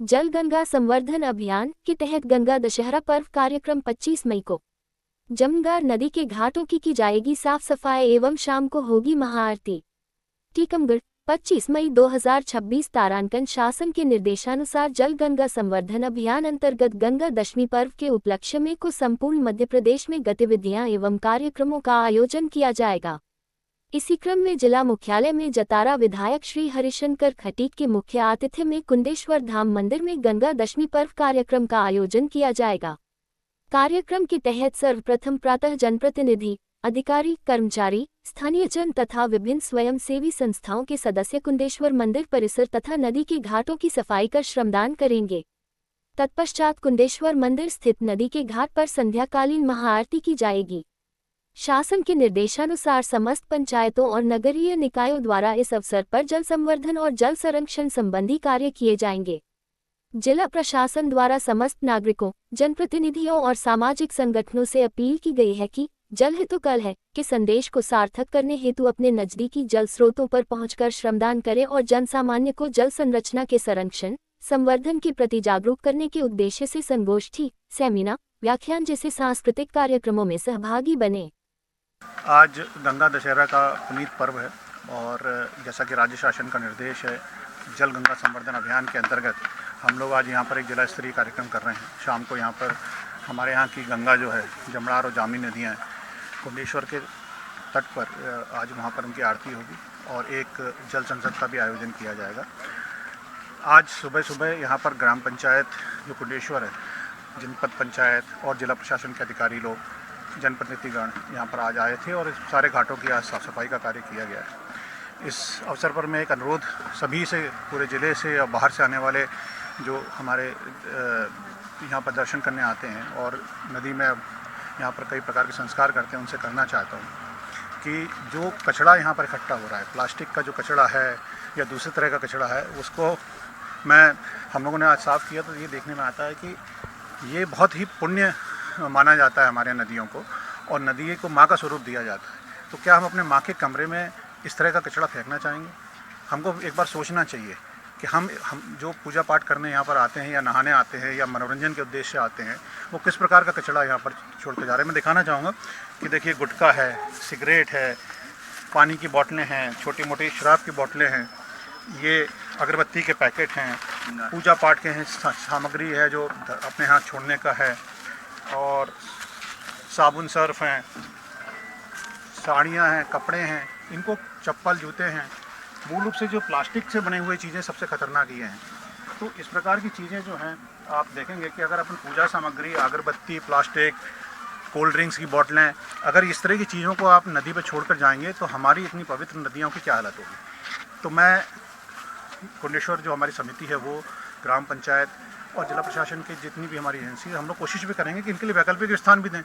जल गंगा संवर्धन अभियान के तहत गंगा दशहरा पर्व कार्यक्रम 25 मई को जमनगर नदी के घाटों की जाएगी साफ सफाई एवं शाम को होगी महाआरती। टीकमगढ़ 25 मई 2026 तारांकन शासन के निर्देशानुसार जल गंगा संवर्धन अभियान अंतर्गत गंगा दशमी पर्व के उपलक्ष्य में को संपूर्ण मध्य प्रदेश में गतिविधियां एवं कार्यक्रमों का आयोजन किया जाएगा। इसी क्रम में जिला मुख्यालय में जतारा विधायक श्री हरिशंकर खटीक के मुख्य आतिथ्य में कुंडेश्वर धाम मंदिर में गंगा दशमी पर्व कार्यक्रम का आयोजन किया जाएगा। कार्यक्रम के तहत सर्वप्रथम प्रातः जनप्रतिनिधि, अधिकारी, कर्मचारी, स्थानीय जन तथा विभिन्न स्वयंसेवी संस्थाओं के सदस्य कुंडेश्वर मंदिर परिसर तथा नदी के घाटों की सफाई कर श्रमदान करेंगे। तत्पश्चात कुंडेश्वर मंदिर स्थित नदी के घाट पर संध्याकालीन महाआरती की जाएगी। शासन के निर्देशानुसार समस्त पंचायतों और नगरीय निकायों द्वारा इस अवसर पर जल संवर्धन और जल संरक्षण संबंधी कार्य किए जाएंगे। जिला प्रशासन द्वारा समस्त नागरिकों, जनप्रतिनिधियों और सामाजिक संगठनों से अपील की गई है कि जल है तो कल है के संदेश को सार्थक करने हेतु अपने नजदीकी जल स्रोतों पर पहुंचकर श्रमदान करें और जनसामान्य को जल संरचना के संरक्षण, संवर्धन के प्रति जागरूक करने के उद्देश्य से संगोष्ठी, सेमिनार, व्याख्यान जैसे सांस्कृतिक कार्यक्रमों में सहभागी बने। आज गंगा दशहरा का पुनीत पर्व है और जैसा कि राज्य शासन का निर्देश है, जल गंगा संवर्धन अभियान के अंतर्गत हम लोग आज यहाँ पर एक जिला स्तरीय कार्यक्रम कर रहे हैं। शाम को यहाँ पर हमारे यहाँ की गंगा जो है, जमनार और जामी नदियाँ हैं, कुंडेश्वर के तट पर आज वहाँ पर उनकी आरती होगी और एक जल संसद का भी आयोजन किया जाएगा। आज सुबह सुबह यहाँ पर ग्राम पंचायत जो कुंडेश्वर है, जनपद पंचायत और जिला प्रशासन के अधिकारी लोग, जनप्रतिनिधिगण यहाँ पर आज आए थे और सारे घाटों की आज साफ़ सफाई का कार्य किया गया है। इस अवसर पर मैं एक अनुरोध सभी से, पूरे ज़िले से या बाहर से आने वाले जो हमारे यहाँ पर दर्शन करने आते हैं और नदी में यहाँ पर कई प्रकार के संस्कार करते हैं, उनसे करना चाहता हूँ कि जो कचरा यहाँ पर इकट्ठा हो रहा है, प्लास्टिक का जो कचरा है या दूसरे तरह का कचरा है, उसको हम लोगों ने आज साफ़ किया तो ये देखने में आता है कि ये बहुत ही पुण्य माना जाता है हमारे नदियों को, और नदी को माँ का स्वरूप दिया जाता है। तो क्या हम अपने माँ के कमरे में इस तरह का कचरा फेंकना चाहेंगे? हमको एक बार सोचना चाहिए कि हम जो पूजा पाठ करने यहाँ पर आते हैं या नहाने आते हैं या मनोरंजन के उद्देश्य से आते हैं, वो किस प्रकार का कचरा यहाँ पर छोड़ के जा रहे हैं। मैं दिखाना चाहूँगा कि देखिए, गुटखा है, सिगरेट है, पानी की बोतलें हैं, छोटी मोटी शराब की बोतलें हैं, ये अगरबत्ती के पैकेट हैं, पूजा पाठ के हैं सामग्री है जो अपने हाथ छोड़ने का है, और साबुन सर्फ हैं, साड़ियाँ हैं, कपड़े हैं, इनको चप्पल जूते हैं। मूल रूप से जो प्लास्टिक से बने हुए चीज़ें सबसे खतरनाक ये हैं। तो इस प्रकार की चीज़ें जो हैं, आप देखेंगे कि अगर अपन पूजा सामग्री, अगरबत्ती, प्लास्टिक, कोल्ड ड्रिंक्स की बोतलें, अगर इस तरह की चीज़ों को आप नदी पर छोड़कर जाएंगे तो हमारी इतनी पवित्र नदियों की क्या हालत होगी। तो मैं कुंडेश्वर जो हमारी समिति है, वो ग्राम पंचायत और जिला प्रशासन की जितनी भी हमारी एजेंसी है, हम लोग कोशिश भी करेंगे कि इनके लिए वैकल्पिक स्थान भी दें।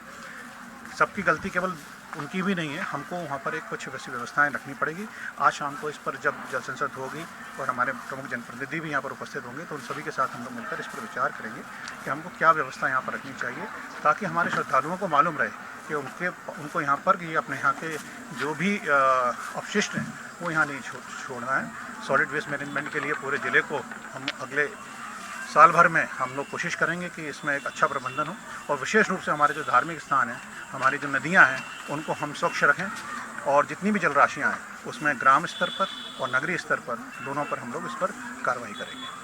सबकी गलती केवल उनकी भी नहीं है, हमको वहाँ पर एक कुछ वैसी व्यवस्थाएं रखनी पड़ेगी। आज शाम को इस पर जब जल संसद होगी और हमारे प्रमुख जनप्रतिनिधि भी यहाँ पर उपस्थित होंगे, तो उन सभी के साथ हम लोग मिलकर इस पर विचार करेंगे कि हमको क्या व्यवस्था यहाँ पर रखनी चाहिए, ताकि हमारे श्रद्धालुओं को मालूम रहे कि उनको यहाँ पर ये अपने यहाँ के जो भी अपशिष्ट हैं वो यहाँ नहीं छोड़ना है। सॉलिड वेस्ट मैनेजमेंट के लिए पूरे ज़िले को हम अगले साल भर में हम लोग कोशिश करेंगे कि इसमें एक अच्छा प्रबंधन हो, और विशेष रूप से हमारे जो धार्मिक स्थान हैं, हमारी जो नदियां हैं, उनको हम स्वच्छ रखें, और जितनी भी जल राशियाँ हैं उसमें ग्राम स्तर पर और नगरीय स्तर पर दोनों पर हम लोग इस पर कार्रवाई करेंगे।